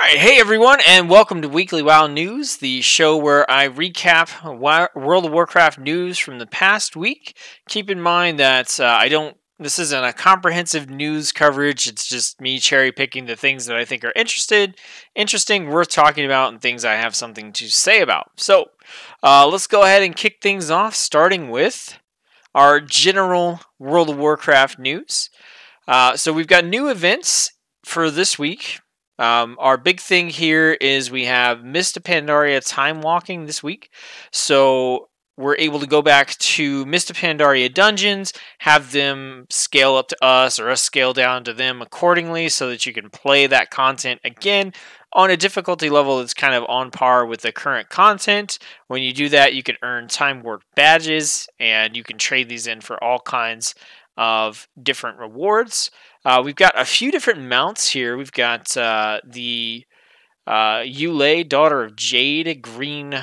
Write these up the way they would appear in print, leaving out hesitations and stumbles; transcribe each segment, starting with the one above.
Alright, hey everyone, and welcome to Weekly WoW News, the show where I recap World of Warcraft news from the past week. Keep in mind that this isn't a comprehensive news coverage, it's just me cherry picking the things that I think are interesting, worth talking about, and things I have something to say about. So, let's go ahead and kick things off, starting with our general World of Warcraft news. So we've got new events for this week. Our big thing here is we have Mist of Pandaria time walking this week. So we're able to go back to Mist of Pandaria dungeons, have them scale up to us or us scale down to them accordingly so that you can play that content again on a difficulty level that's kind of on par with the current content. When you do that, you can earn Time Warp badges and you can trade these in for all kinds of different rewards. We've got a few different mounts here. We've got the Yulei, Daughter of Jade, green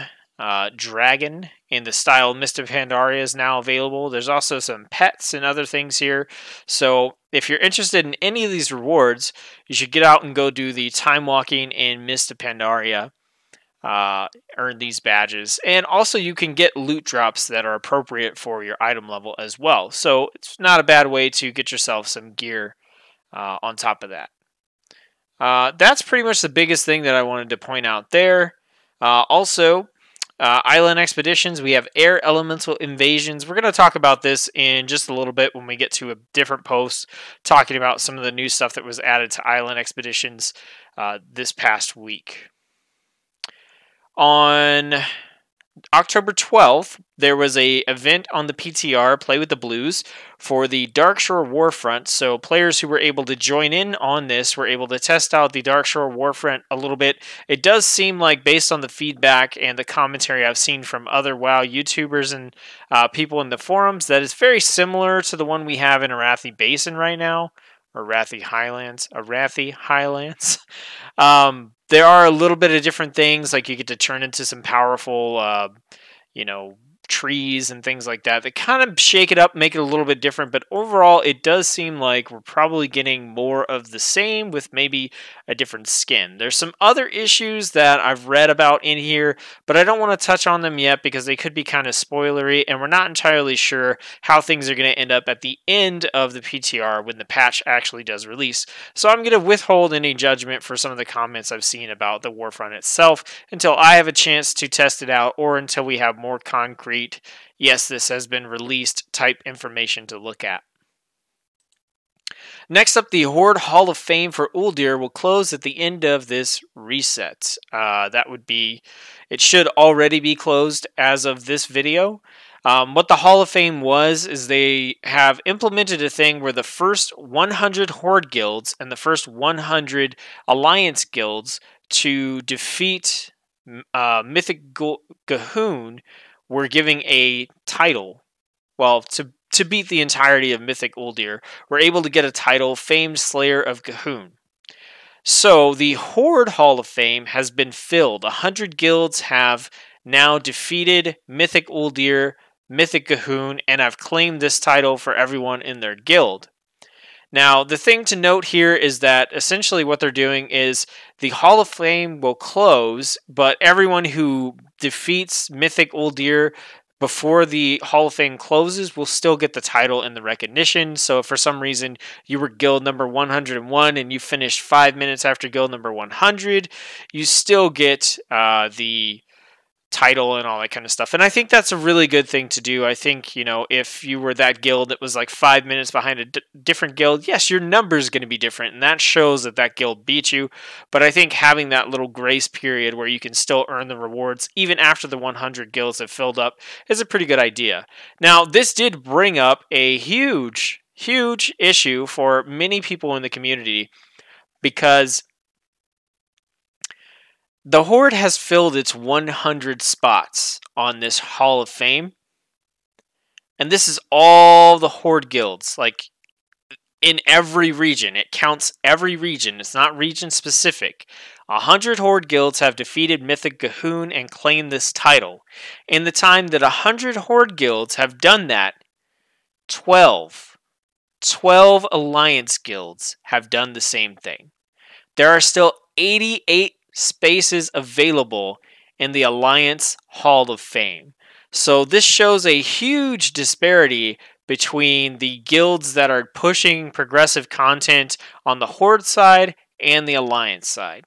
dragon in the style Mist of Pandaria is now available. There's also some pets and other things here. So if you're interested in any of these rewards, you should get out and go do the time walking in Mist of Pandaria. Earn these badges, and also you can get loot drops that are appropriate for your item level as well. So it's not a bad way to get yourself some gear on top of that. That's pretty much the biggest thing that I wanted to point out there. Also, island expeditions, we have air elemental invasions. We're going to talk about this in just a little bit when we get to a different post talking about some of the new stuff that was added to island expeditions this past week. On October 12th, there was an event on the PTR, Play with the Blues, for the Darkshore Warfront. So players who were able to join in on this were able to test out the Darkshore Warfront a little bit. It does seem like, based on the feedback and the commentary I've seen from other WoW YouTubers and people in the forums, that it's very similar to the one we have in Arathi Basin right now, or Arathi Highlands. There are a little bit of different things, like you get to turn into some powerful, trees and things like that kind of shake it up, make it a little bit different. But overall, it does seem like we're probably getting more of the same with maybe a different skin. There's some other issues that I've read about in here, but I don't want to touch on them yet because they could be kind of spoilery, and we're not entirely sure how things are going to end up at the end of the PTR when the patch actually does release. So I'm going to withhold any judgment for some of the comments I've seen about the Warfront itself until I have a chance to test it out, or until we have more concrete, yes, this has been released type information to look at. Next up, the Horde Hall of Fame for Uldir will close at the end of this reset. It should already be closed as of this video. What the Hall of Fame is they have implemented a thing where the first 100 Horde guilds and the first 100 Alliance guilds to defeat Mythic Gahun were giving a title. Well, to beat the entirety of Mythic Uldir, we're able to get a title, Famed Slayer of Gahun. So the Horde Hall of Fame has been filled. 100 guilds have now defeated Mythic Uldir, Mythic Gahun, and have claimed this title for everyone in their guild. Now, the thing to note here is that essentially what they're doing is the Hall of Fame will close, but everyone who defeats Mythic Uldir before the Hall of Fame closes will still get the title and the recognition. So if for some reason you were guild number 101 and you finished 5 minutes after guild number 100, you still get the title and all that kind of stuff. And I think that's a really good thing to do. I think, if you were that guild that was like 5 minutes behind a different guild, yes, your number is going to be different, and that shows that guild beat you. But I think having that little grace period where you can still earn the rewards even after the 100 guilds have filled up is a pretty good idea. Now, this did bring up a huge issue for many people in the community, because the Horde has filled its 100 spots on this Hall of Fame. And this is all the Horde guilds, like in every region. It counts every region. It's not region specific. 100 Horde guilds have defeated Mythic Gahun and claimed this title. In the time that 100 Horde guilds have done that, 12 Alliance guilds have done the same thing. there are still 88 spaces available in the Alliance Hall of Fame. So this shows a huge disparity between the guilds that are pushing progressive content on the Horde side and the Alliance side.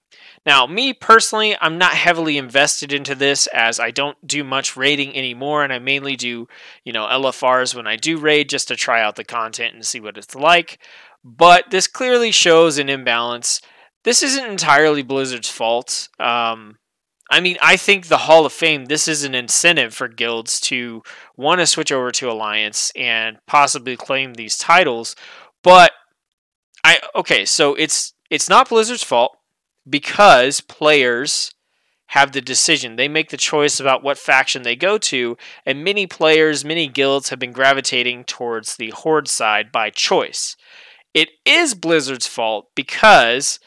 Now, me personally, I'm not heavily invested into this as I don't do much raiding anymore, and I mainly do, LFRs when I do raid just to try out the content and see what it's like. But this clearly shows an imbalance. This isn't entirely Blizzard's fault. I think the Hall of Fame, this is an incentive for guilds to want to switch over to Alliance and possibly claim these titles. But so it's not Blizzard's fault because players have the decision. They make the choice about what faction they go to, and many guilds have been gravitating towards the Horde side by choice. It is Blizzard's fault because,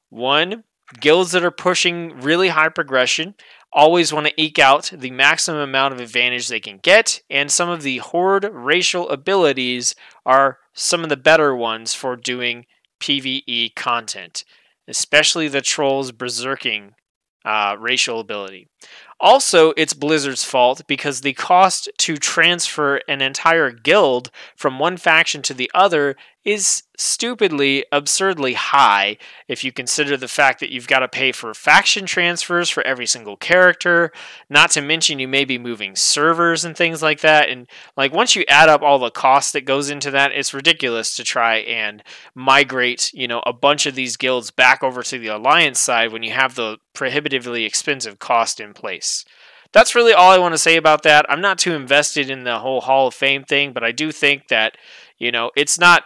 one, guilds that are pushing really high progression always want to eke out the maximum amount of advantage they can get, and some of the Horde racial abilities are some of the better ones for doing PvE content, especially the Troll's Berserking racial ability. Also, it's Blizzard's fault because the cost to transfer an entire guild from one faction to the other is stupidly, absurdly high if you consider the fact that you've got to pay for faction transfers for every single character, not to mention you may be moving servers and things like that. And once you add up all the costs that goes into that, it's ridiculous to try and migrate, a bunch of these guilds back over to the Alliance side when you have the prohibitively expensive cost in place. That's really all I want to say about that. I'm not too invested in the whole Hall of Fame thing, but I do think that, it's not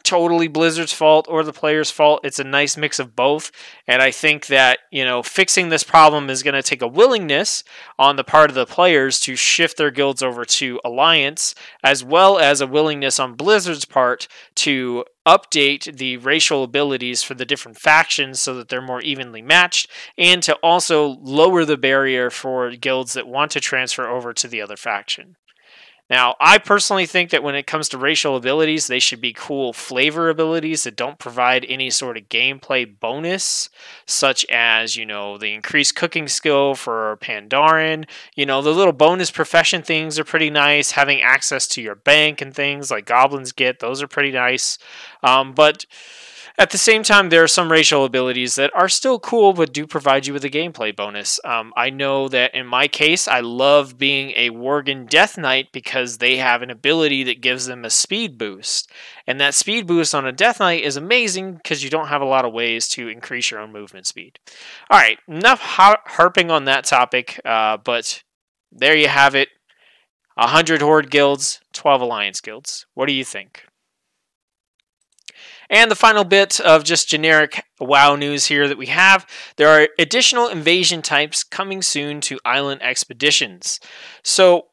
totally Blizzard's fault or the player's fault. It's a nice mix of both, and I think that fixing this problem is going to take a willingness on the part of the players to shift their guilds over to Alliance, as well as a willingness on Blizzard's part to update the racial abilities for the different factions so that they're more evenly matched, and to also lower the barrier for guilds that want to transfer over to the other faction. Now, I personally think that when it comes to racial abilities, they should be cool flavor abilities that don't provide any sort of gameplay bonus, such as, the increased cooking skill for Pandaren. The little bonus profession things are pretty nice. Having access to your bank and things like goblins get, those are pretty nice. But at the same time, there are some racial abilities that are still cool, but do provide you with a gameplay bonus. I know that in my case, I love being a Worgen Death Knight because they have an ability that gives them a speed boost. And that speed boost on a Death Knight is amazing because you don't have a lot of ways to increase your own movement speed. All right, enough harping on that topic, but there you have it. 100 Horde guilds, 12 Alliance guilds. What do you think? And the final bit of just generic WoW news here that we have, there are additional invasion types coming soon to Island Expeditions. So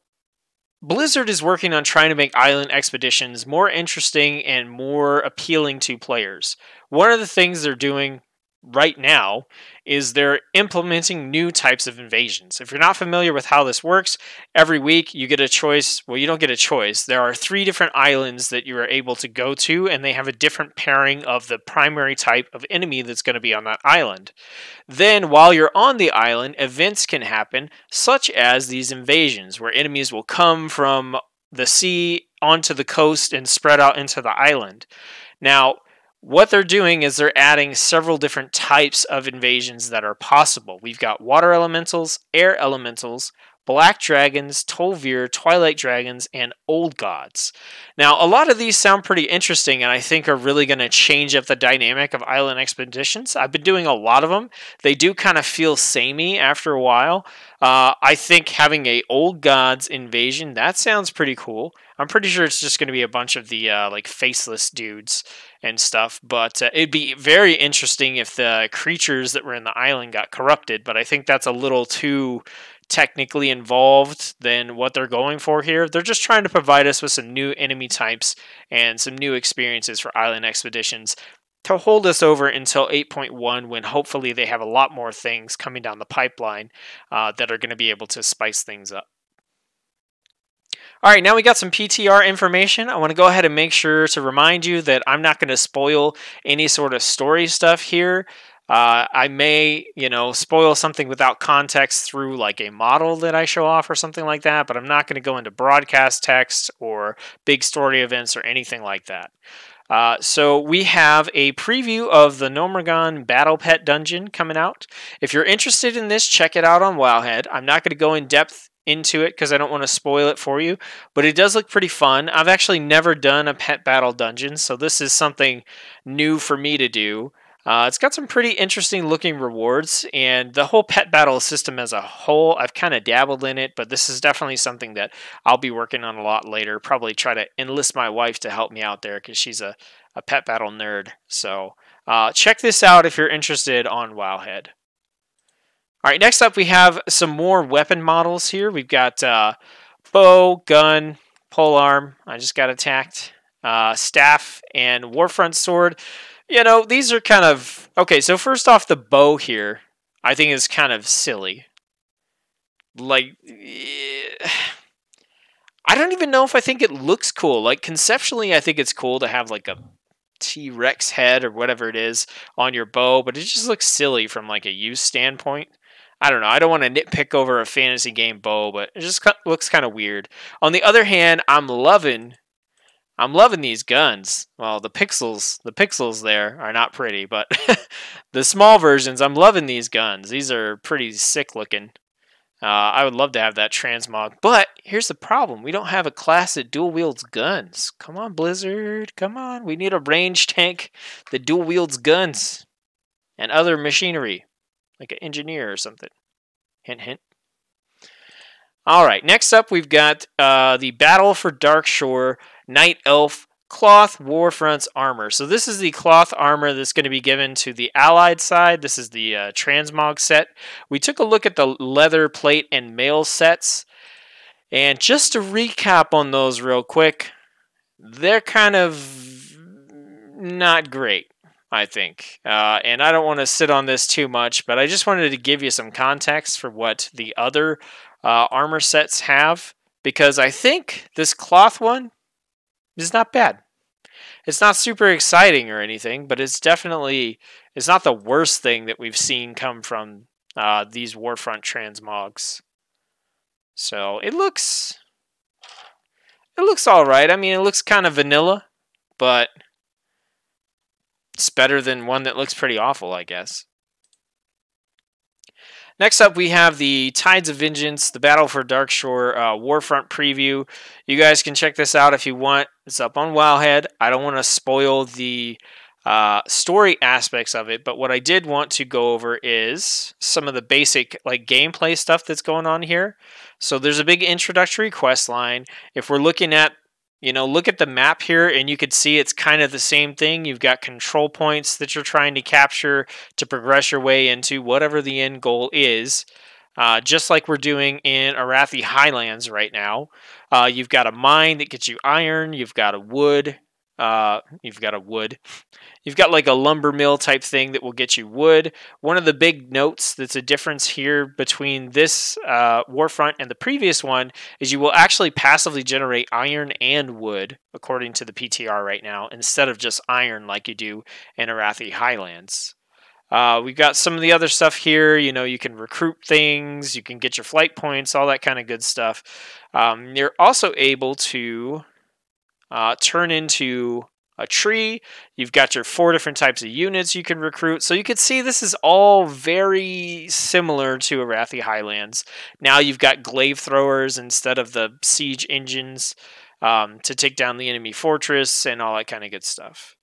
Blizzard is working on trying to make Island Expeditions more interesting and more appealing to players. One of the things they're doing right now is they're implementing new types of invasions. If you're not familiar with how this works, every week you get a choice. Well, you don't get a choice. There are 3 different islands that you are able to go to, and they have a different pairing of the primary type of enemy that's going to be on that island. Then, while you're on the island, events can happen, such as these invasions, where enemies will come from the sea onto the coast and spread out into the island. Now, what they're doing is they're adding several different types of invasions that are possible. We've got water elementals, air elementals, black dragons, Tol'vir, twilight dragons, and old gods. Now, a lot of these sound pretty interesting and I think are really going to change up the dynamic of Island Expeditions. I've been doing a lot of them. They do kind of feel samey after a while. I think having a old gods invasion, that sounds pretty cool. I'm pretty sure it's just going to be a bunch of the faceless dudes and stuff, but it'd be very interesting if the creatures that were in the island got corrupted, but I think that's a little too technically involved than what they're going for here. They're just trying to provide us with some new enemy types and some new experiences for Island Expeditions to hold us over until 8.1, when hopefully they have a lot more things coming down the pipeline that are going to be able to spice things up. All right, now we got some PTR information. I want to go ahead and make sure to remind you that I'm not going to spoil any sort of story stuff here. I may, spoil something without context through like a model that I show off or something like that, but I'm not going to go into broadcast text or big story events or anything like that. So we have a preview of the Gnomeregan Battle Pet Dungeon coming out. If you're interested in this, check it out on Wowhead. I'm not going to go in depth into it because I don't want to spoil it for you, but it does look pretty fun. I've actually never done a pet battle dungeon, so this is something new for me to do. It's got some pretty interesting looking rewards, and the whole pet battle system as a whole, I've kind of dabbled in it, but this is definitely something that I'll be working on a lot later. Probably try to enlist my wife to help me out there because she's a pet battle nerd. So check this out if you're interested on Wowhead. All right, next up we have some more weapon models here. We've got bow, gun, polearm. I just got attacked. Staff and Warfront sword. These are kind of... Okay, so first off, the bow here, I think is kind of silly. Like, I don't even know if I think it looks cool. Like, conceptually, I think it's cool to have, like, a T-Rex head or whatever it is on your bow, but it just looks silly from, like, a use standpoint. I don't know. I don't want to nitpick over a fantasy game bow, but it just looks kind of weird. On the other hand, I'm loving these guns. Well, the pixels there are not pretty, but the small versions, I'm loving these guns. These are pretty sick looking. I would love to have that transmog, but here's the problem. We don't have a class that dual wields guns. Come on, Blizzard. Come on. We need a range tank that dual wields guns and other machinery, like an engineer or something. Hint, hint. All right, next up we've got the Battle for Darkshore Night Elf Cloth Warfront's armor. So this is the cloth armor that's going to be given to the allied side. This is the transmog set. We took a look at the leather plate and mail sets. And just to recap on those real quick, they're kind of not great, I think. And I don't want to sit on this too much, but I just wanted to give you some context for what the other armor sets have, because I think this cloth one is not bad. It's not super exciting or anything, but it's not the worst thing that we've seen come from these Warfront transmogs. So it looks all right. I mean, it looks kind of vanilla, but it's better than one that looks pretty awful, I guess. Next up, we have the Tides of Vengeance, the Battle for Darkshore Warfront preview. You guys can check this out if you want. It's up on Wowhead. I don't want to spoil the story aspects of it, but what I did want to go over is some of the basic gameplay stuff that's going on here. So there's a big introductory quest line. If we're looking at look at the map here, and you could see it's kind of the same thing. You've got control points that you're trying to capture to progress your way into whatever the end goal is, just like we're doing in Arathi Highlands right now. You've got a mine that gets you iron. You've got a wood. You've got like a lumber mill type thing that will get you wood. One of the big notes that's a difference here between this Warfront and the previous one is you will actually passively generate iron and wood, according to the PTR right now, instead of just iron like you do in Arathi Highlands. We've got some of the other stuff here. You can recruit things, you can get your flight points, all that kind of good stuff. You're also able to turn into a tree. You've got your 4 different types of units you can recruit. So you can see this is all very similar to Arathi Highlands. Now you've got glaive throwers instead of the siege engines to take down the enemy fortress and all that kind of good stuff.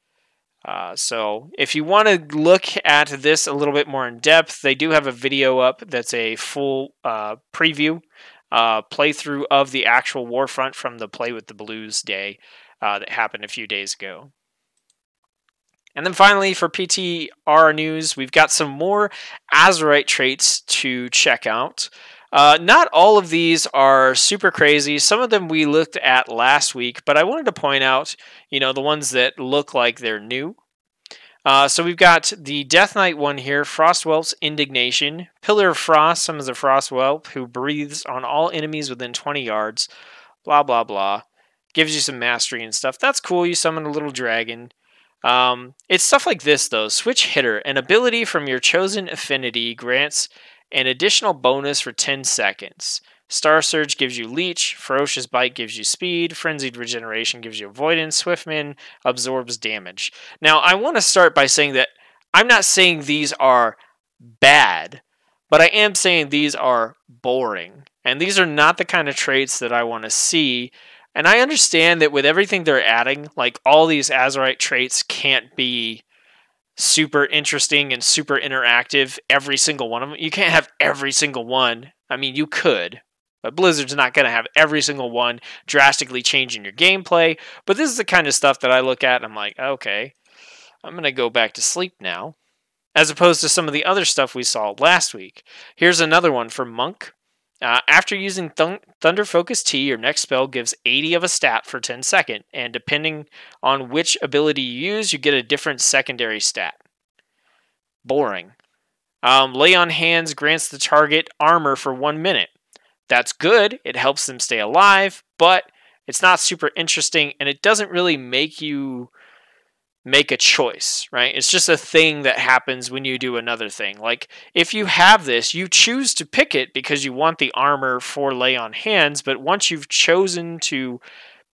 So if you want to look at this a little bit more in depth, they do have a video up that's a full preview playthrough of the actual Warfront from the Play with the Blues day that happened a few days ago. And then finally, for PTR news, we've got some more Azerite traits to check out. Not all of these are super crazy. Some of them we looked at last week, but I wanted to point out, the ones that look like they're new. So we've got the Death Knight one here, Frostwhelp's Indignation. Pillar of Frost summons a Frostwhelp who breathes on all enemies within 20 yards. blah, blah, blah. Gives you some mastery and stuff. That's cool. You summon a little dragon. It's stuff like this, though. Switch hitter. An ability from your chosen affinity grants an additional bonus for 10 seconds. Star Surge gives you Leech. Ferocious Bite gives you Speed. Frenzied Regeneration gives you Avoidance. Swiftman absorbs damage. Now, I want to start by saying that I'm not saying these are bad, but I am saying these are boring. And these are not the kind of traits that I want to see. And I understand that with everything they're adding, like all these Azerite traits can't be super interesting and super interactive, every single one of them. You can't have every single one. I mean, you could, but Blizzard's not going to have every single one drastically changing your gameplay. But this is the kind of stuff that I look at and I'm like, okay, I'm going to go back to sleep now. As opposed to some of the other stuff we saw last week. Here's another one for Monk. After using Thunder Focus T, your next spell gives 80 of a stat for 10 seconds, and depending on which ability you use, you get a different secondary stat. Boring. Lay on Hands grants the target armor for 1 minute. That's good, it helps them stay alive, but it's not super interesting, and it doesn't really make you make a choice, right? It's just a thing that happens when you do another thing. Like, if you have this, you choose to pick it because you want the armor for Lay on Hands, but once you've chosen to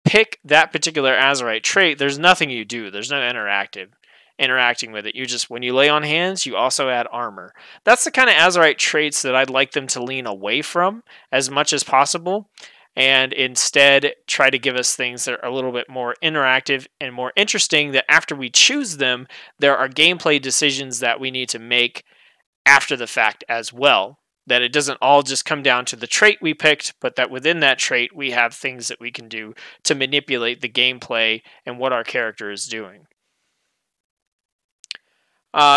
pick that particular Azerite trait, there's nothing you do. There's no interacting with it. You just, when you Lay on Hands, you also add armor. That's the kind of Azerite traits that I'd like them to lean away from as much as possible, and instead try to give us things that are a little bit more interactive and more interesting, that after we choose them, there are gameplay decisions that we need to make after the fact as well. That it doesn't all just come down to the trait we picked, but that within that trait we have things that we can do to manipulate the gameplay and what our character is doing.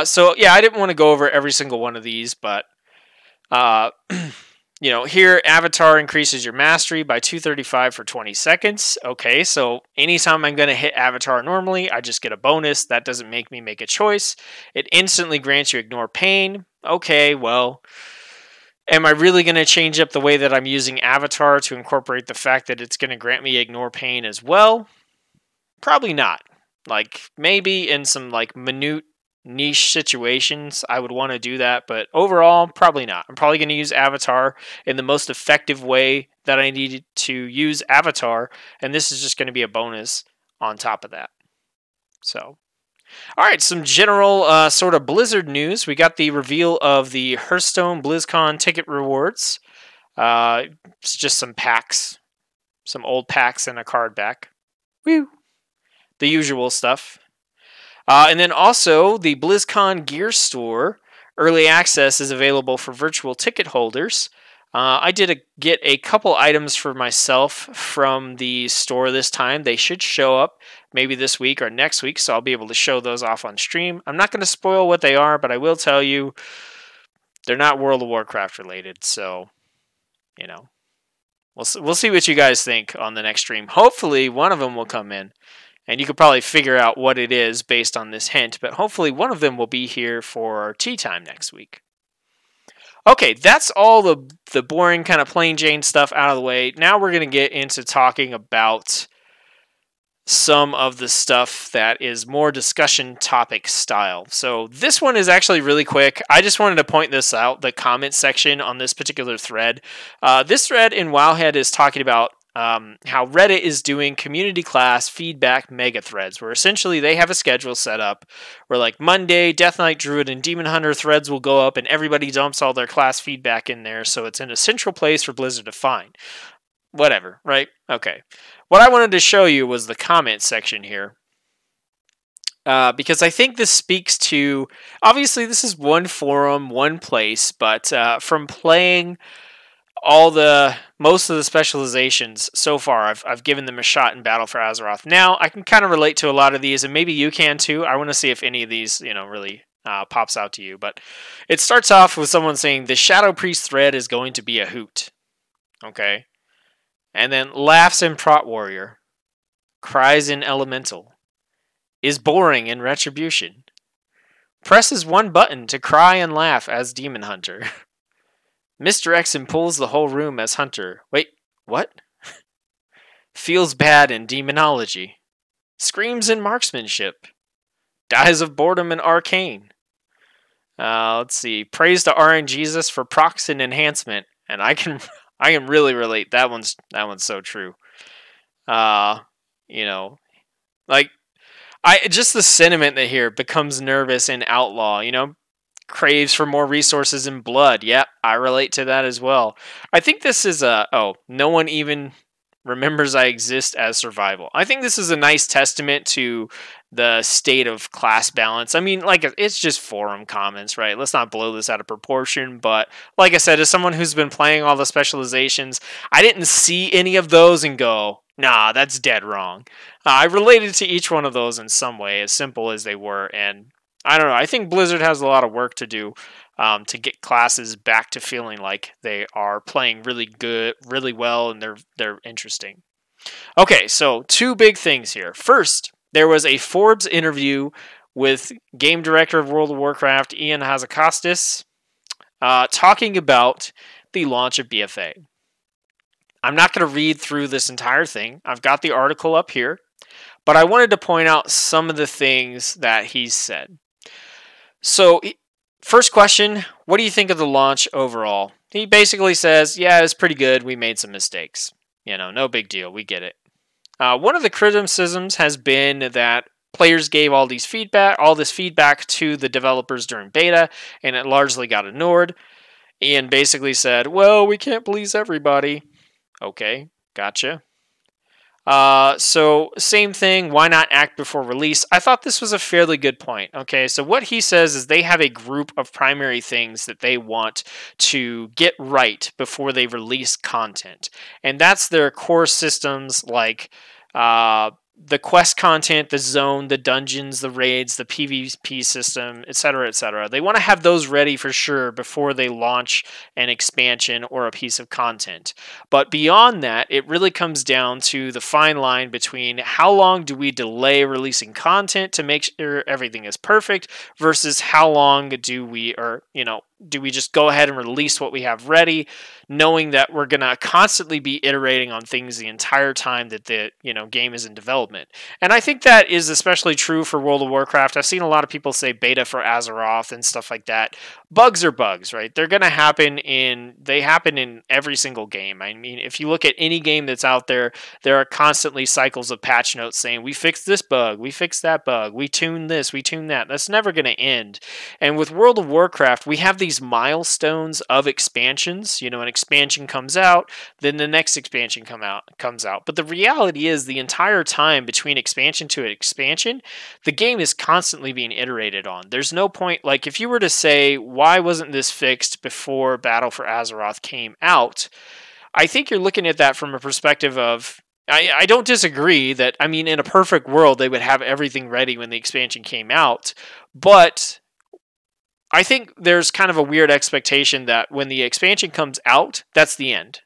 So yeah, I didn't want to go over every single one of these, but you know, here, Avatar increases your mastery by 235 for 20 seconds. Okay, so anytime I'm going to hit Avatar normally, I just get a bonus. That doesn't make me make a choice. It instantly grants you Ignore Pain. Okay, well, am I really going to change up the way that I'm using Avatar to incorporate the fact that it's going to grant me Ignore Pain as well? Probably not. Like, maybe in some, like, minute niche situations I would want to do that, but overall probably not. I'm probably going to use Avatar in the most effective way that I needed to use Avatar, and this is just going to be a bonus on top of that. So alright, some general sort of Blizzard news. We got the reveal of the Hearthstone BlizzCon ticket rewards. It's just some packs, some old packs and a card back. Woo! The usual stuff. And then also, the BlizzCon Gear Store early access is available for virtual ticket holders. I did get a couple items for myself from the store this time. They should show up maybe this week or next week, so I'll be able to show those off on stream. I'm not going to spoil what they are, but I will tell you they're not World of Warcraft related, so, you know, we'll see what you guys think on the next stream. Hopefully, one of them will come in. And you could probably figure out what it is based on this hint, but hopefully one of them will be here for tea time next week. Okay, that's all the boring kind of plain Jane stuff out of the way. Now we're going to get into talking about some of the stuff that is more discussion topic style. So this one is actually really quick. I just wanted to point this out, the comment section on this particular thread. This thread in Wowhead is talking about how Reddit is doing community class feedback mega threads, where essentially they have a schedule set up where, like, Monday, Death Knight, Druid, and Demon Hunter threads will go up and everybody dumps all their class feedback in there, so it's in a central place for Blizzard to find. Whatever, right? Okay. What I wanted to show you was the comment section here. Because I think this speaks to, obviously this is one forum, one place, but from playing most of the specializations so far, I've given them a shot in Battle for Azeroth. Now I can kind of relate to a lot of these, and maybe you can too. I want to see if any of these, you know, really pops out to you. But it starts off with someone saying the Shadow Priest thread is going to be a hoot. Okay, and then laughs in Prot Warrior, cries in Elemental, is boring in Retribution, presses one button to cry and laugh as Demon Hunter. Misdirects and pulls the whole room as Hunter. Wait, what? feels bad in demonology, screams in marksmanship, dies of boredom in arcane. Let's see, praise to RNGesus for procs and enhancement, and I can really relate. That one's so true. You know, like I just the sentiment that here becomes nervous in outlaw. Craves for more resources and blood. Yep, I relate to that as well. I think this is no one even remembers I exist as survival. I think this is a nice testament to the state of class balance. I mean, like, it's just forum comments, right? Let's not blow this out of proportion. But like I said, as someone who's been playing all the specializations, I didn't see any of those and go, nah, that's dead wrong. I related to each one of those in some way, as simple as they were. And I don't know. I think Blizzard has a lot of work to do to get classes back to feeling like they are playing really good, really well, and they're interesting. Okay, so two big things here. First, there was a Forbes interview with game director of World of Warcraft, Ian Hazzikostas, talking about the launch of BFA. I'm not going to read through this entire thing. I've got the article up here, but I wanted to point out some of the things that he said. So, first question, what do you think of the launch overall? He basically says, yeah, it's pretty good. We made some mistakes. No big deal. We get it. One of the criticisms has been that players gave all this feedback to the developers during beta, and it largely got ignored. Ian basically said, well, we can't please everybody. Okay, gotcha. So same thing, why not act before release? I thought this was a fairly good point. Okay, so what he says is they have a group of primary things that they want to get right before they release content. And that's their core systems like the quest content, the zone, the dungeons, the raids, the PvP system, etc., etc. They want to have those ready for sure before they launch an expansion or a piece of content. But beyond that, it really comes down to the fine line between how long do we delay releasing content to make sure everything is perfect versus how long do we just go ahead and release what we have ready, knowing that we're going to constantly be iterating on things the entire time that the game is in development. And I think that is especially true for World of Warcraft. I've seen a lot of people say beta for Azeroth and stuff like that. Bugs are bugs, right? They're going to happen in every single game. I mean, if you look at any game that's out there, there are constantly cycles of patch notes saying, we fixed this bug, we fixed that bug, we tuned this, we tuned that. That's never going to end. And with World of Warcraft, we have these milestones of expansions. An expansion comes out, then the next expansion comes out. But the reality is the entire time between expansion to expansion, the game is constantly being iterated on. There's no point, like if you were to say, why wasn't this fixed before Battle for Azeroth came out? I think you're looking at that from a perspective of, I don't disagree that, in a perfect world, they would have everything ready when the expansion came out, but I think there's kind of a weird expectation that when the expansion comes out, that's the end.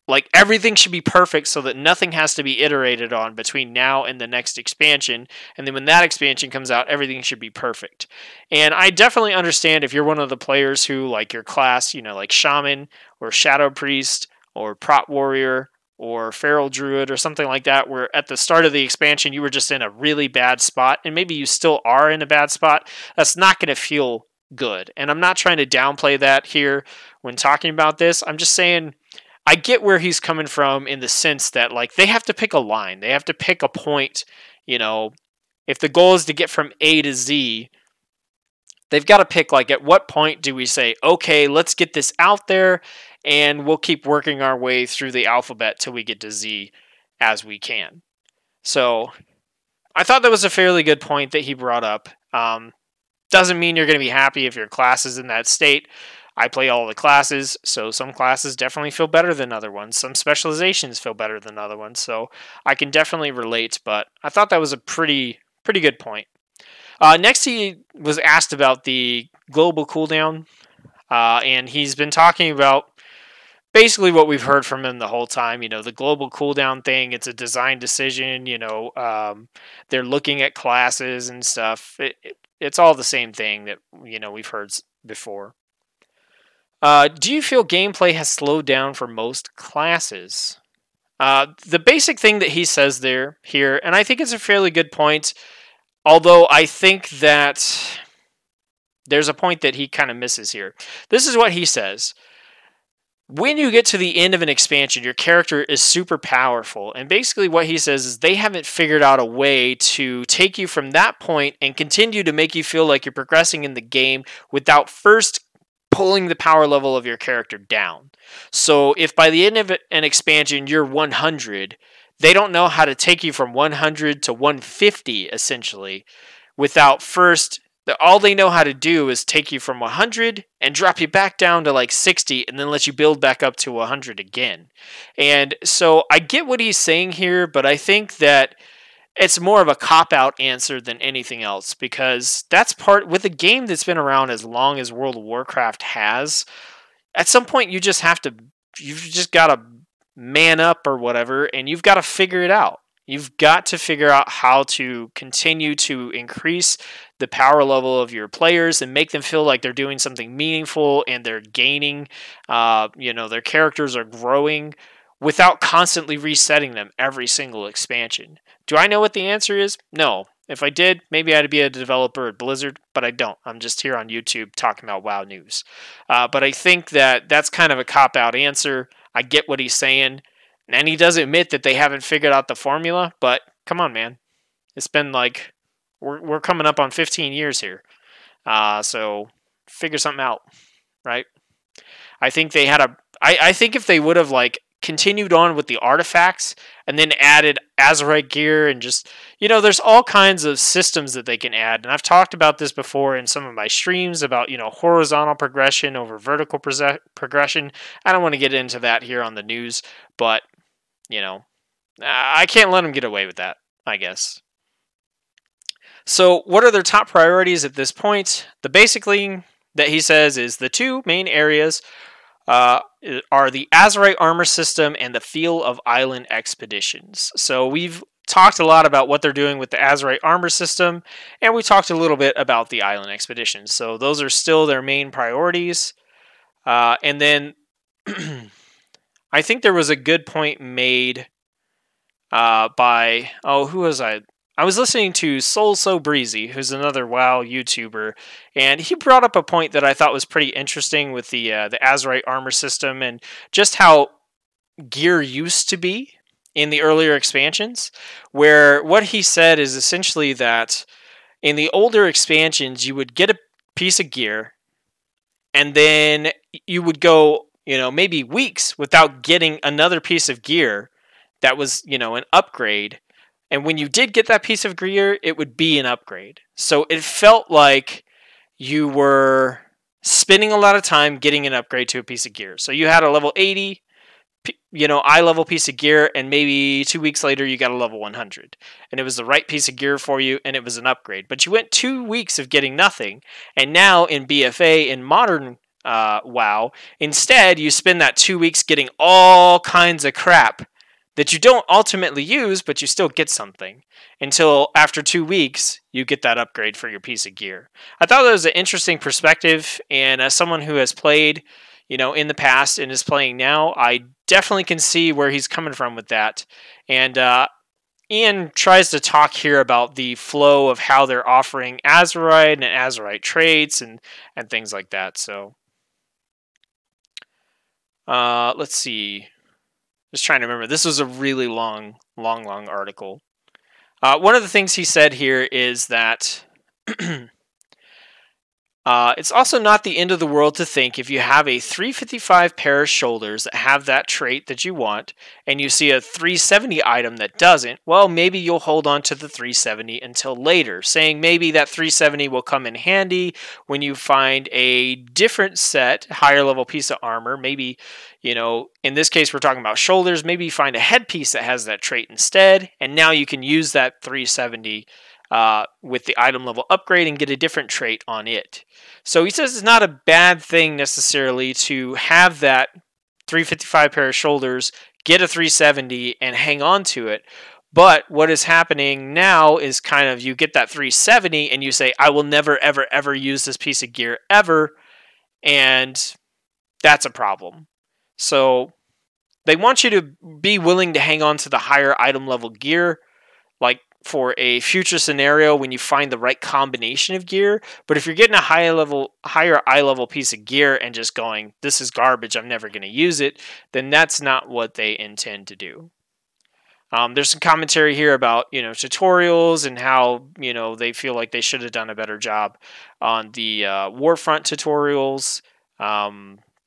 Like everything should be perfect so that nothing has to be iterated on between now and the next expansion. And then when that expansion comes out, everything should be perfect. And I definitely understand if you're one of the players who, like your class, like Shaman or Shadow Priest or Prot Warrior or Feral Druid or something like that, where at the start of the expansion you were just in a really bad spot, and maybe you still are in a bad spot, that's not going to feel good. And I'm not trying to downplay that here when talking about this. I'm just saying I get where he's coming from in the sense that, like, they have to pick a line. They have to pick a point. If the goal is to get from A to Z, they've got to pick, like, at what point do we say, okay, let's get this out there, and we'll keep working our way through the alphabet till we get to Z as we can. So I thought that was a fairly good point that he brought up. Doesn't mean you're going to be happy if your class is in that state. I play all the classes, so some classes definitely feel better than other ones. Some specializations feel better than other ones, so I can definitely relate, but I thought that was a pretty good point. Next, he was asked about the global cooldown, and he's been talking about basically what we've heard from him the whole time. The global cooldown thing, it's a design decision. They're looking at classes and stuff. It's all the same thing that we've heard before. Do you feel gameplay has slowed down for most classes? The basic thing that he says here, and I think it's a fairly good point, although I think that there's a point that he kind of misses here. This is what he says. When you get to the end of an expansion, your character is super powerful. And basically what he says is they haven't figured out a way to take you from that point and continue to make you feel like you're progressing in the game without first pulling the power level of your character down. So if by the end of an expansion you're 100, they don't know how to take you from 100 to 150 essentially without first, all they know how to do is take you from 100 and drop you back down to like 60 and then let you build back up to 100 again. And so I get what he's saying here, but I think that it's more of a cop-out answer than anything else, because that's part with a game that's been around as long as World of Warcraft has. At some point, you've just got to man up or whatever, and you've got to figure it out. You've got to figure out how to continue to increase the power level of your players and make them feel like they're doing something meaningful and they're gaining, their characters are growing without constantly resetting them every single expansion. Do I know what the answer is? No. If I did, maybe I'd be a developer at Blizzard, but I don't. I'm just here on YouTube talking about WoW news. But I think that that's kind of a cop-out answer. I get what he's saying. And he does admit that they haven't figured out the formula, but come on, man. It's been like, we're coming up on 15 years here. So figure something out, right? I think they had I think if they would have like continued on with the artifacts and then added Azerite gear and just, there's all kinds of systems that they can add. And I've talked about this before in some of my streams about, horizontal progression over vertical progression. I don't want to get into that here on the news, but, I can't let them get away with that, I guess. So what are their top priorities at this point? The basic thing that he says is the two main areas are the Azerite armor system and the Feel of Island expeditions. So we've talked a lot about what they're doing with the Azerite armor system, and we talked a little bit about the island expeditions. So those are still their main priorities. And then I think there was a good point made by, who was I? I was listening to Soul So Breezy, who's another WoW YouTuber, and he brought up a point that I thought was pretty interesting with the Azerite armor system and just how gear used to be in the earlier expansions, where what he said is essentially that in the older expansions, you would get a piece of gear, and then you would go, maybe weeks without getting another piece of gear that was, an upgrade. And when you did get that piece of gear, it would be an upgrade. So it felt like you were spending a lot of time getting an upgrade to a piece of gear. So you had a level 80, eye level piece of gear, and maybe 2 weeks later you got a level 100. And it was the right piece of gear for you, and it was an upgrade. But you went 2 weeks of getting nothing. And now in BFA, in modern WoW, instead you spend that 2 weeks getting all kinds of crap that you don't ultimately use, but you still get something until after 2 weeks you get that upgrade for your piece of gear. I thought that was an interesting perspective, and as someone who has played, in the past and is playing now, I definitely can see where he's coming from with that. And Ian tries to talk here about the flow of how they're offering Azerite and Azerite traits and things like that. So let's see. Just trying to remember. This was a really long article. One of the things he said here is that it's also not the end of the world to think if you have a 355 pair of shoulders that have that trait that you want, and you see a 370 item that doesn't, well, maybe you'll hold on to the 370 until later, saying maybe that 370 will come in handy when you find a different set, higher level piece of armor. Maybe, in this case, we're talking about shoulders. Maybe you find a headpiece that has that trait instead, and now you can use that 370 with the item level upgrade and get a different trait on it. So he says it's not a bad thing necessarily to have that 355 pair of shoulders, get a 370 and hang on to it. But what is happening now is kind of you get that 370 and you say, I will never, ever, ever use this piece of gear ever. And that's a problem. So they want you to be willing to hang on to the higher item level gear, like for a future scenario when you find the right combination of gear. But if you're getting a higher eye level piece of gear and just going, this is garbage, I'm never going to use it, then that's not what they intend to do. There's some commentary here about, tutorials and how, they feel like they should have done a better job on the Warfront tutorials.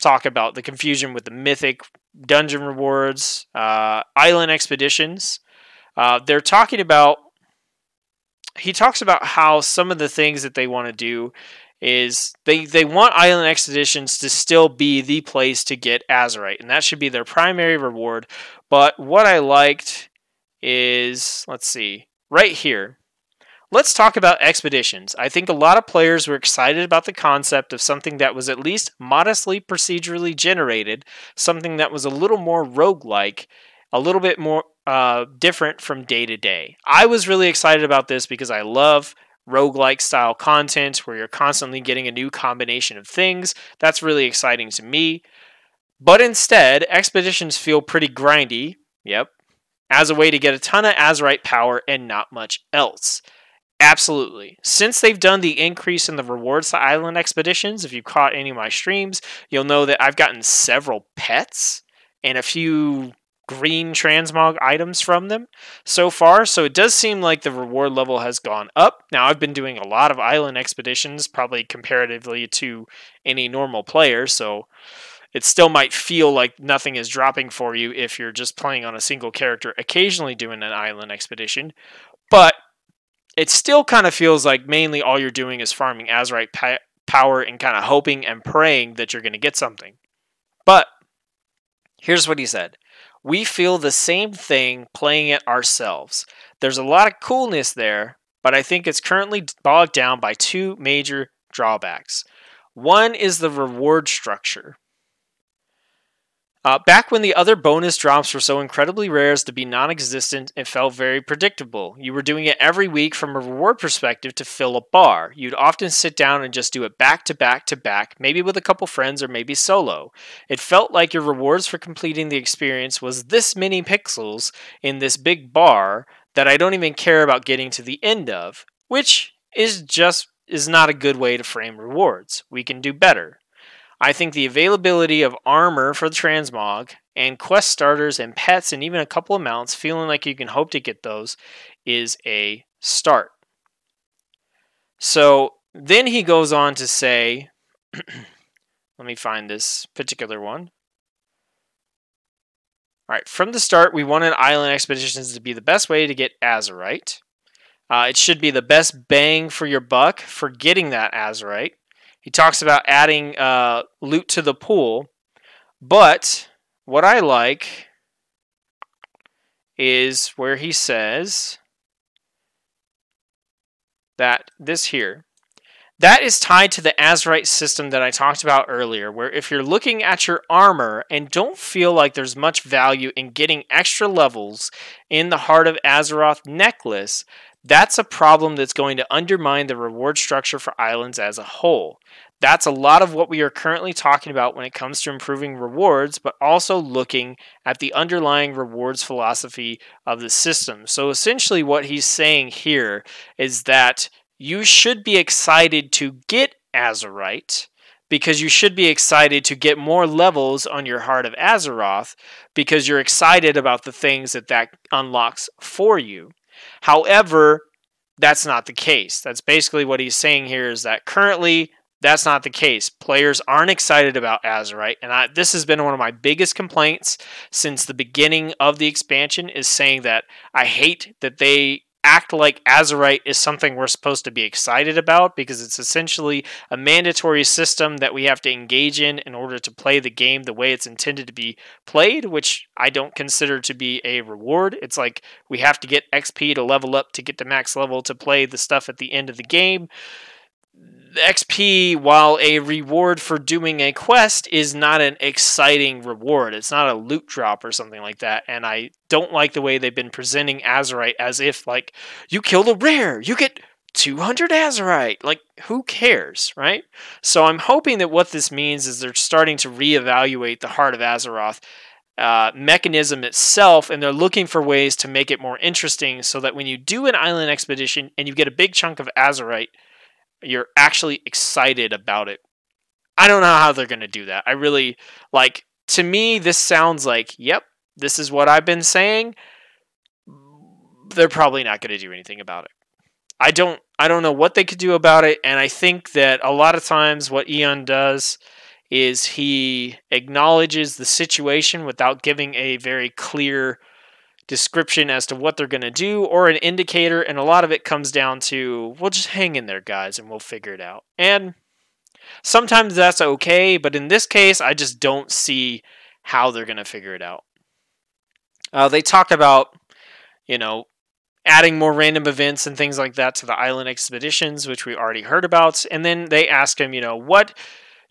Talk about the confusion with the mythic dungeon rewards, island expeditions. They're talking about, he talks about how some of the things that they want to do is they want island expeditions to still be the place to get Azerite, and that should be their primary reward. But what I liked is, let's see, right here. Let's talk about expeditions. I think a lot of players were excited about the concept of something that was at least modestly procedurally generated, something that was a little more roguelike, a little bit more different from day to day. I was really excited about this because I love roguelike style content where you're constantly getting a new combination of things. That's really exciting to me. But instead, expeditions feel pretty grindy, as a way to get a ton of Azerite power and not much else. Absolutely. Since they've done the increase in the rewards to island expeditions, if you've caught any of my streams, you'll know that I've gotten several pets and a few green transmog items from them so far. So it does seem like the reward level has gone up. Now, I've been doing a lot of island expeditions, probably comparatively to any normal player, so it still might feel like nothing is dropping for you if you're just playing on a single character, occasionally doing an island expedition. But it still kind of feels like mainly all you're doing is farming Azerite power and kind of hoping and praying that you're going to get something. But here's what he said. We feel the same thing playing it ourselves. There's a lot of coolness there, but I think it's currently bogged down by two major drawbacks. One is the reward structure. Back when the other bonus drops were so incredibly rare as to be non-existent, it felt very predictable. You were doing it every week from a reward perspective to fill a bar. You'd often sit down and just do it back to back to back, maybe with a couple friends or maybe solo. It felt like your rewards for completing the experience was this many pixels in this big bar that I don't even care about getting to the end of, which is not a good way to frame rewards. We can do better. I think the availability of armor for the transmog and quest starters and pets and even a couple of mounts, feeling like you can hope to get those, is a start. So then he goes on to say, let me find this particular one. All right, from the start, we wanted island expeditions to be the best way to get Azerite. It should be the best bang for your buck for getting that Azerite. He talks about adding loot to the pool, but what I like is where he says that this here, that is tied to the Azerite system that I talked about earlier, where if you're looking at your armor and don't feel like there's much value in getting extra levels in the Heart of Azeroth necklace, that's a problem that's going to undermine the reward structure for islands as a whole. That's a lot of what we are currently talking about when it comes to improving rewards, but also looking at the underlying rewards philosophy of the system. So essentially what he's saying here is that you should be excited to get Azerite, because you should be excited to get more levels on your Heart of Azeroth, because you're excited about the things that unlocks for you. However, that's not the case. That's basically what he's saying here, is that currently that's not the case. Players aren't excited about Azerite, and this has been one of my biggest complaints since the beginning of the expansion, is saying that I hate that they act like Azerite is something we're supposed to be excited about, because it's essentially a mandatory system that we have to engage in order to play the game the way it's intended to be played, which I don't consider to be a reward. It's like we have to get XP to level up to get to max level to play the stuff at the end of the game. XP, while a reward for doing a quest, is not an exciting reward. It's not a loot drop or something like that, and I don't like the way they've been presenting Azerite as if, like, you killed a rare, you get 200 Azerite. Like, who cares, right? So I'm hoping that what this means is they're starting to reevaluate the Heart of Azeroth mechanism itself, and they're looking for ways to make it more interesting so that when you do an island expedition and you get a big chunk of azurite, you're actually excited about it. I don't know how they're going to do that. I really, like, to me, this sounds like, yep, this is what I've been saying. They're probably not going to do anything about it. I don't know what they could do about it, and I think that a lot of times what Eon does is he acknowledges the situation without giving a very clear description as to what they're going to do or an indicator, and a lot of it comes down to, well, just hang in there, guys, and we'll figure it out. And sometimes that's okay, but in this case, I just don't see how they're going to figure it out. They talk about, adding more random events and things like that to the island expeditions, which we already heard about. And then they ask him, what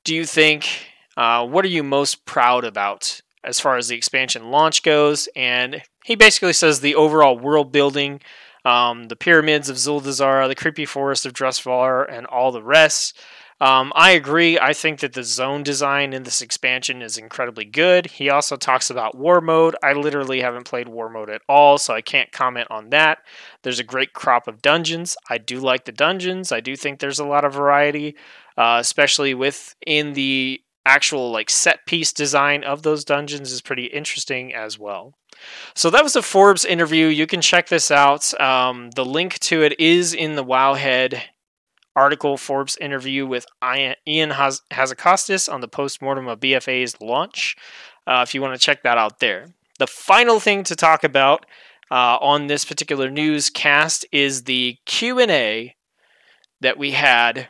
do you think, what are you most proud about as far as the expansion launch goes? And he basically says the overall world building, the pyramids of Zuldazar, the creepy forest of Drusvar, and all the rest. I agree. I think that the zone design in this expansion is incredibly good. He also talks about war mode. I literally haven't played war mode at all, so I can't comment on that. There's a great crop of dungeons. I do like the dungeons. I do think there's a lot of variety, especially within the actual set piece design of those dungeons is pretty interesting as well. So that was a Forbes interview. You can check this out. The link to it is in the Wowhead article, Forbes interview with Ian Hazakostas on the postmortem of BFA's launch, if you want to check that out there. The final thing to talk about on this particular newscast is the Q&A that we had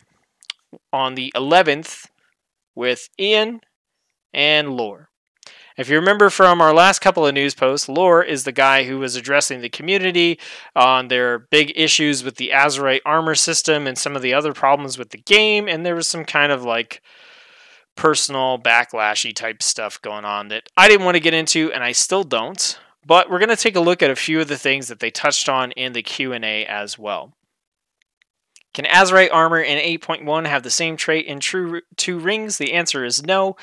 on the 11th with Ian and Lore. If you remember from our last couple of news posts, Lore is the guy who was addressing the community on their big issues with the Azurite armor system and some of the other problems with the game, and there was some kind of personal backlashy type stuff going on that I didn't want to get into, and I still don't. But we're going to take a look at a few of the things that they touched on in the Q&A as well. Can Azurite armor in 8.1 have the same trait in True 2 Rings? The answer is no.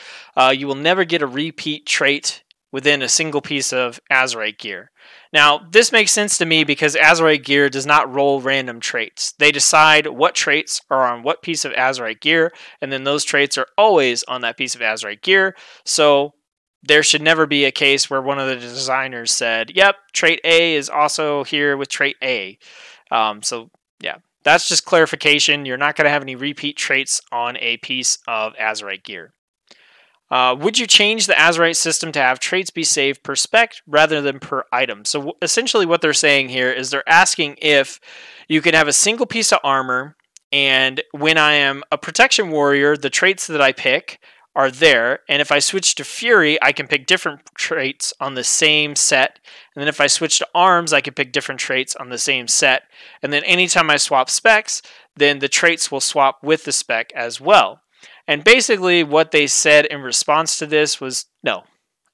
You will never get a repeat trait within a single piece of Azurite gear. Now, this makes sense to me because Azurite gear does not roll random traits. They decide what traits are on what piece of Azurite gear, and then those traits are always on that piece of Azurite gear. So there should never be a case where one of the designers said, yep, trait A is also here with trait A. Yeah. That's just clarification. You're not going to have any repeat traits on a piece of Azurite gear. Would you change the Azurite system to have traits be saved per spec rather than per item? So essentially what they're saying here is they're asking if you can have a single piece of armor, and when I am a protection warrior, the traits that I pick are there, and if I switch to Fury, I can pick different traits on the same set, and then if I switch to Arms, I can pick different traits on the same set, and then anytime I swap specs, then the traits will swap with the spec as well. And basically what they said in response to this was, no,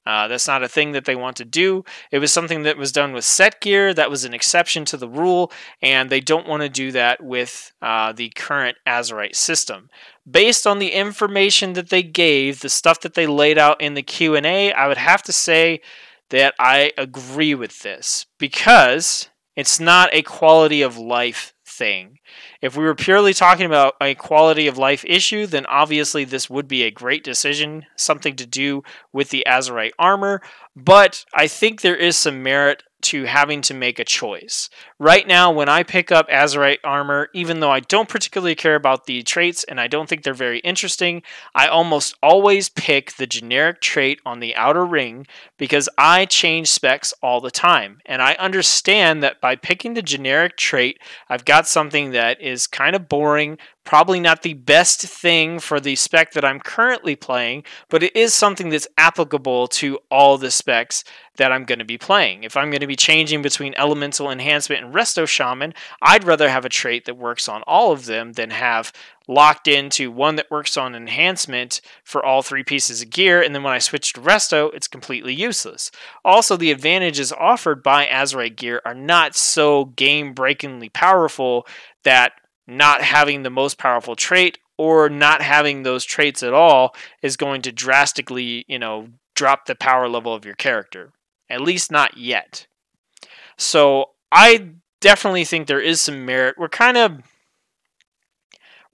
that's not a thing that they want to do. It was something that was done with set gear. That was an exception to the rule, and they don't want to do that with the current Azurite system. Based on the information that they gave, the stuff that they laid out in the Q&A, I would have to say that I agree with this because it's not a quality of life thing. If we were purely talking about a quality of life issue, then obviously this would be a great decision, something to do with the Azurite armor, but I think there is some merit to having to make a choice. Right now, when I pick up Azurite armor, even though I don't particularly care about the traits and I don't think they're very interesting, I almost always pick the generic trait on the outer ring because I change specs all the time. And I understand that by picking the generic trait, I've got something that is kind of boring, probably not the best thing for the spec that I'm currently playing, but it is something that's applicable to all the specs that I'm going to be playing. If I'm going to be changing between Elemental Enhancement and Resto Shaman, I'd rather have a trait that works on all of them than have locked into one that works on Enhancement for all three pieces of gear, and then when I switch to Resto, it's completely useless. Also, the advantages offered by Azurite gear are not so game-breakingly powerful that not having the most powerful trait or not having those traits at all is going to drastically, drop the power level of your character. At least not yet. So I definitely think there is some merit. We're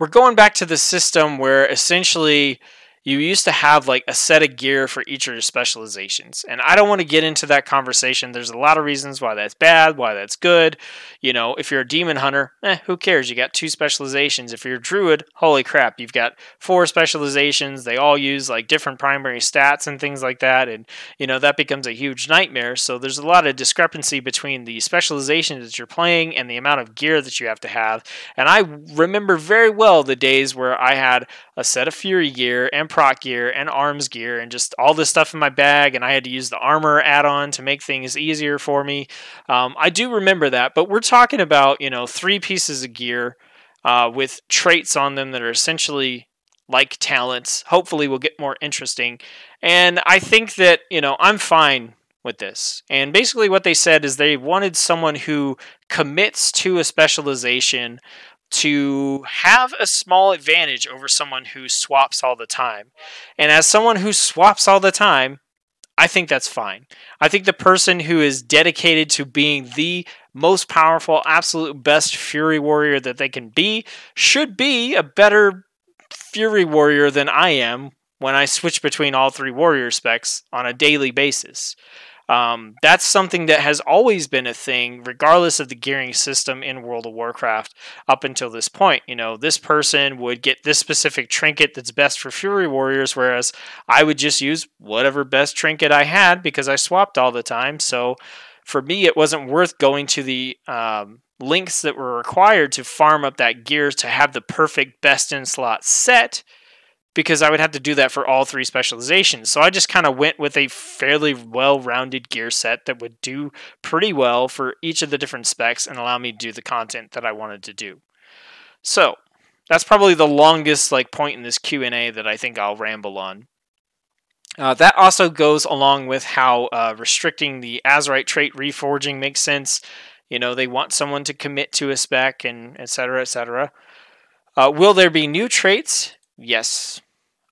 going back to the system where essentially you used to have like a set of gear for each of your specializations. And I don't want to get into that conversation. There's a lot of reasons why that's bad, why that's good. You know, if you're a demon hunter, who cares? You got 2 specializations. If you're a druid, holy crap, you've got 4 specializations. They all use like different primary stats and things like that. And, you know, that becomes a huge nightmare. So there's a lot of discrepancy between the specializations that you're playing and the amount of gear that you have to have. And I remember very well the days where I had a set of Fury gear and proc gear and arms gear and just all this stuff in my bag, and I had to use the armor add-on to make things easier for me. I do remember that, but we're talking about, you know, 3 pieces of gear with traits on them that are essentially like talents. Hopefully will get more interesting. And I think that, you know, I'm fine with this. And basically what they said is they wanted someone who commits to a specialization to have a small advantage over someone who swaps all the time. And as someone who swaps all the time, I think that's fine. I think the person who is dedicated to being the most powerful, absolute best Fury warrior that they can be should be a better Fury warrior than I am when I switch between all 3 warrior specs on a daily basis. That's something that has always been a thing, regardless of the gearing system in World of Warcraft up until this point. You know, this person would get this specific trinket that's best for Fury Warriors, whereas I would just use whatever best trinket I had because I swapped all the time. So for me, it wasn't worth going to the links that were required to farm up that gear to have the perfect best in slot set, because I would have to do that for all 3 specializations. So I just kind of went with a fairly well-rounded gear set that would do pretty well for each of the different specs and allow me to do the content that I wanted to do. So that's probably the longest point in this Q&A that I think I'll ramble on. That also goes along with how restricting the Azerite trait reforging makes sense. You know, they want someone to commit to a spec and etc., etc. Will there be new traits? Yes.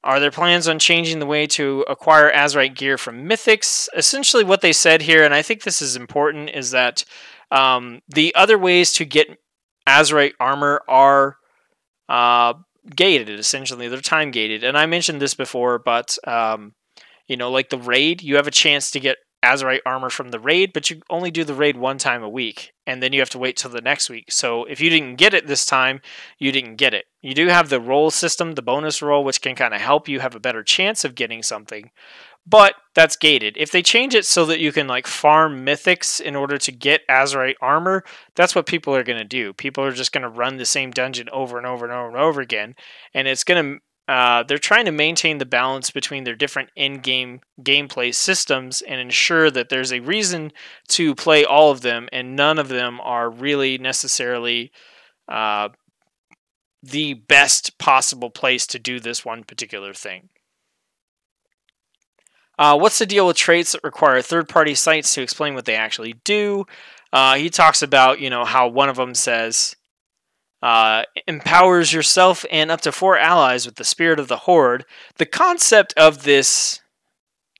Are there plans on changing the way to acquire Azerite gear from Mythics? Essentially what they said here, and I think this is important, is that the other ways to get Azerite armor are gated, essentially. They're time gated. And I mentioned this before, but, you know, like the raid, you have a chance to get Azerite armor from the raid, but you only do the raid 1 time a week, and then you have to wait till the next week. So if you didn't get it this time, you didn't get it. You do have the roll system, the bonus roll, which can kind of help you have a better chance of getting something, but that's gated. If they change it so that you can farm mythics in order to get Azerite armor, that's what people are going to do. People are just going to run the same dungeon over and over and over and over again, and it's going to they're trying to maintain the balance between their different in-game gameplay systems and ensure that there's a reason to play all of them, and none of them are really necessarily the best possible place to do this one particular thing. What's the deal with traits that require third-party sites to explain what they actually do? He talks about, you know, how one of them says, empowers yourself and up to 4 allies with the spirit of the horde. The concept of this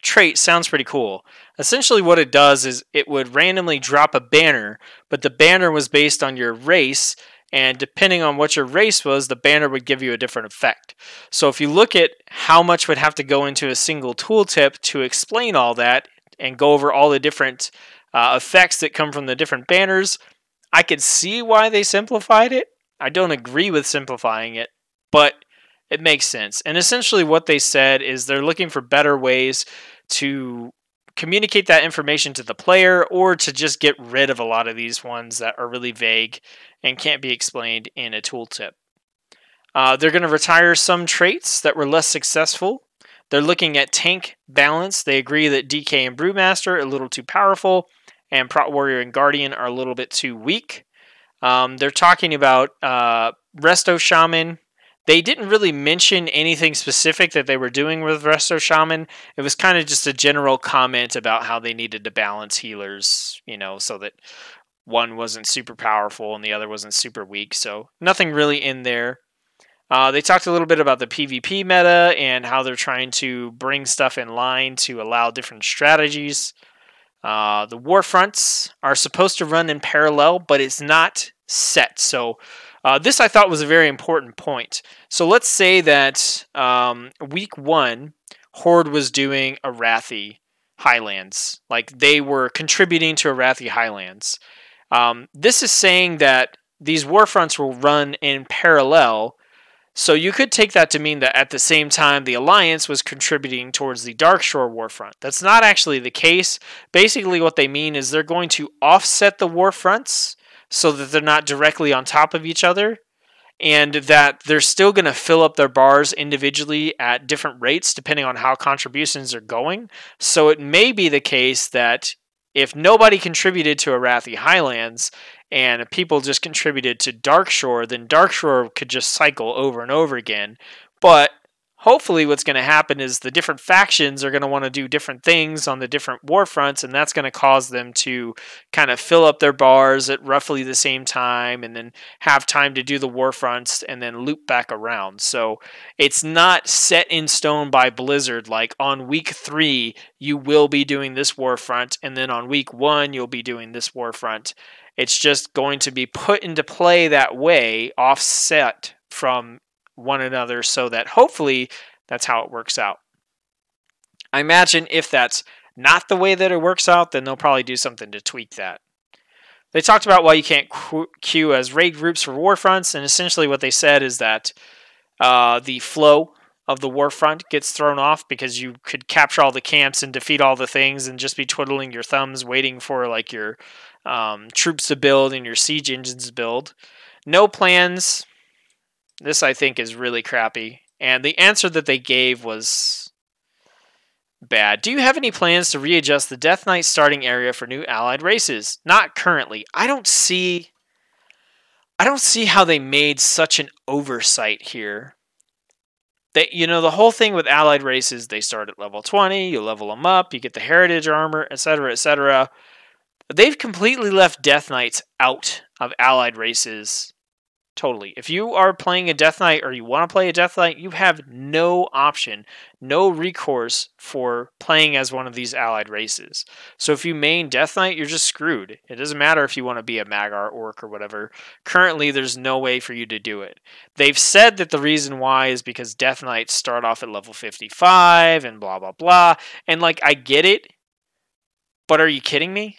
trait sounds pretty cool. Essentially what it does is it would randomly drop a banner, but the banner was based on your race, and depending on what your race was, the banner would give you a different effect. So if you look at how much would have to go into a single tooltip to explain all that and go over all the different effects that come from the different banners, I could see why they simplified it. I don't agree with simplifying it, but it makes sense. And essentially what they said is they're looking for better ways to communicate that information to the player, or to just get rid of a lot of these ones that are really vague and can't be explained in a tooltip. They're going to retire some traits that were less successful. They're looking at tank balance. They agree that DK and Brewmaster are a little too powerful, and Prot Warrior and Guardian are a little bit too weak. They're talking about Resto Shaman. They didn't really mention anything specific that they were doing with Resto Shaman. It was kind of just a general comment about how they needed to balance healers, you know, so that one wasn't super powerful and the other wasn't super weak. So nothing really in there. They talked a little bit about the PvP meta and how they're trying to bring stuff in line to allow different strategies. The Warfronts are supposed to run in parallel, but it's not set. So this I thought was a very important point. So let's say that week 1, Horde was doing Arathi Highlands. Like they were contributing to Arathi Highlands. This is saying that these Warfronts will run in parallel. So you could take that to mean that at the same time the Alliance was contributing towards the Darkshore Warfront. That's not actually the case. Basically what they mean is they're going to offset the Warfronts so that they're not directly on top of each other, and that they're still going to fill up their bars individually at different rates depending on how contributions are going. So it may be the case that if nobody contributed to Arathi Highlands and people just contributed to Darkshore, then Darkshore could just cycle over and over again. But hopefully what's going to happen is the different factions are going to want to do different things on the different warfronts, and that's going to cause them to kind of fill up their bars at roughly the same time and then have time to do the warfronts and then loop back around. So it's not set in stone by Blizzard, like on week 3 you will be doing this warfront and then on week 1 you'll be doing this warfront. It's just going to be put into play that way, offset from one another, so that hopefully that's how it works out. I imagine if that's not the way that it works out, then they'll probably do something to tweak that. They talked about why you can't queue as raid groups for warfronts, and essentially what they said is that the flow of the warfront gets thrown off because you could capture all the camps and defeat all the things and just be twiddling your thumbs waiting for like your troops to build and your siege engines to build. No plans. This, I think, is really crappy. And the answer that they gave was bad. Do you have any plans to readjust the Death Knight starting area for new allied races? Not currently. I don't see how they made such an oversight here. The whole thing with allied races, they start at level 20, you level them up, you get the heritage armor, etc., etc. They've completely left Death Knights out of allied races. Totally. If you are playing a Death Knight or you want to play a Death Knight, you have no option, no recourse for playing as one of these allied races. So if you main Death Knight, you're just screwed. It doesn't matter if you want to be a Magar Orc or whatever. Currently, there's no way for you to do it. They've said that the reason why is because Death Knights start off at level 55 and blah, blah, blah. And, I get it, but are you kidding me?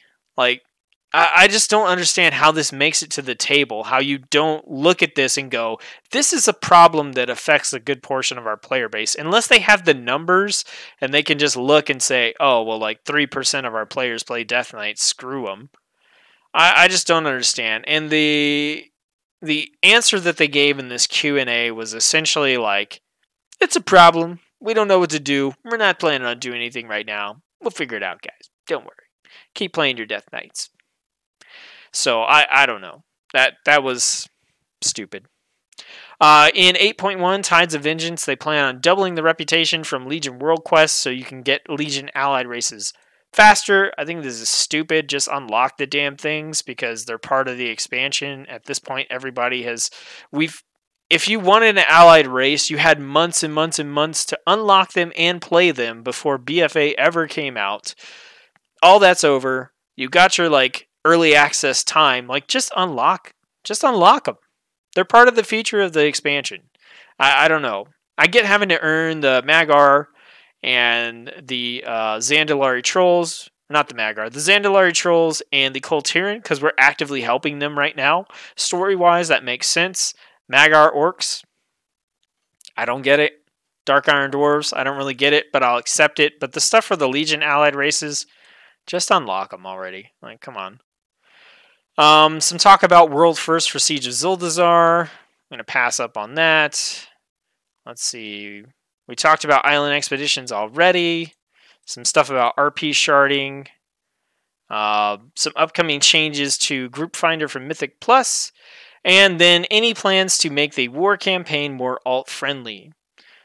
I just don't understand how this makes it to the table, how you don't look at this and go, this is a problem that affects a good portion of our player base. Unless they have the numbers and they can just look and say, oh, well, 3% of our players play Death Knight, screw them. I just don't understand. And the answer that they gave in this Q&A was essentially it's a problem. We don't know what to do. We're not planning on doing anything right now. We'll figure it out, guys. Don't worry. Keep playing your Death Knights. So I don't know. That was stupid. In 8.1 Tides of Vengeance, they plan on doubling the reputation from Legion World Quests so you can get Legion allied races faster. I think this is stupid. Just unlock the damn things because they're part of the expansion. At this point, everybody has... If you wanted an allied race, you had months and months and months to unlock them and play them before BFA ever came out. All that's over. You got your early access time. Just unlock them. They're part of the feature of the expansion. I don't know. I get having to earn the Magar and the Zandalari Trolls. Not the Magar. The Zandalari Trolls and the Koltiran, because we're actively helping them right now. Story-wise, that makes sense. Magar Orcs, I don't get it. Dark Iron Dwarves, I don't really get it, but I'll accept it. But the stuff for the Legion allied races, just unlock them already. Come on. Some talk about World First for Siege of Zuldazar. I'm going to pass up on that. Let's see. We talked about Island Expeditions already. Some stuff about RP sharding. Some upcoming changes to Group Finder from Mythic Plus. And then any plans to make the war campaign more alt-friendly.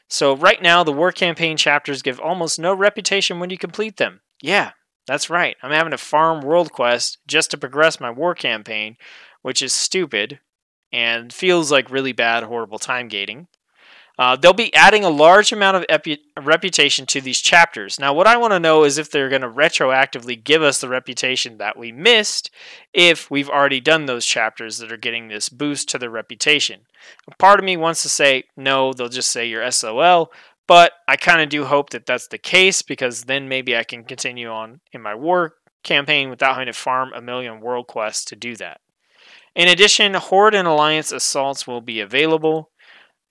So right now, the war campaign chapters give almost no reputation when you complete them. Yeah, that's right. I'm having to farm world quests just to progress my war campaign, which is stupid and feels like really bad, horrible time gating. They'll be adding a large amount of reputation to these chapters. Now, what I want to know is if they're going to retroactively give us the reputation that we missed if we've already done those chapters that are getting this boost to their reputation. A part of me wants to say, no, they'll just say you're SOL, but I kind of do hope that that's the case, because then maybe I can continue on in my war campaign without having to farm a million world quests to do that. In addition, Horde and Alliance assaults will be available.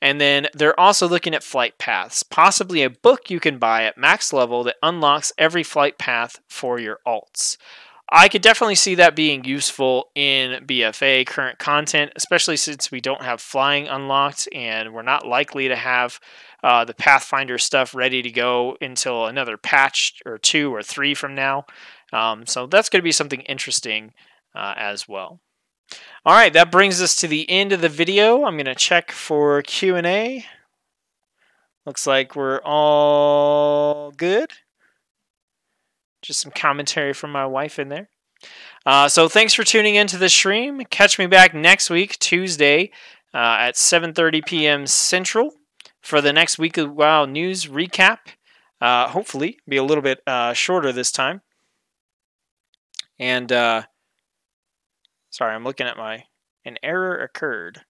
And then they're also looking at flight paths, possibly a book you can buy at max level that unlocks every flight path for your alts. I could definitely see that being useful in BFA current content, especially since we don't have flying unlocked and we're not likely to have the Pathfinder stuff ready to go until another patch or 2 or 3 from now. So that's going to be something interesting as well. All right, that brings us to the end of the video. I'm going to check for Q&A. Looks like we're all good. Just some commentary from my wife in there. So thanks for tuning into the stream. Catch me back next week, Tuesday, at 7:30 p.m. Central for the next weekly WoW news recap. Hopefully, be a little bit shorter this time. And sorry, I'm looking at an error occurred.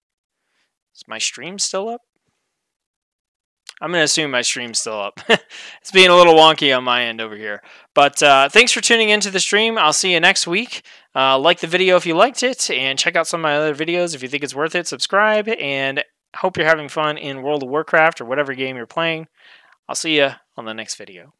Is my stream still up? I'm going to assume my stream's still up. It's being a little wonky on my end over here. But thanks for tuning into the stream. I'll see you next week. Like the video if you liked it, and check out some of my other videos if you think it's worth it. Subscribe, and hope you're having fun in World of Warcraft or whatever game you're playing. I'll see you on the next video.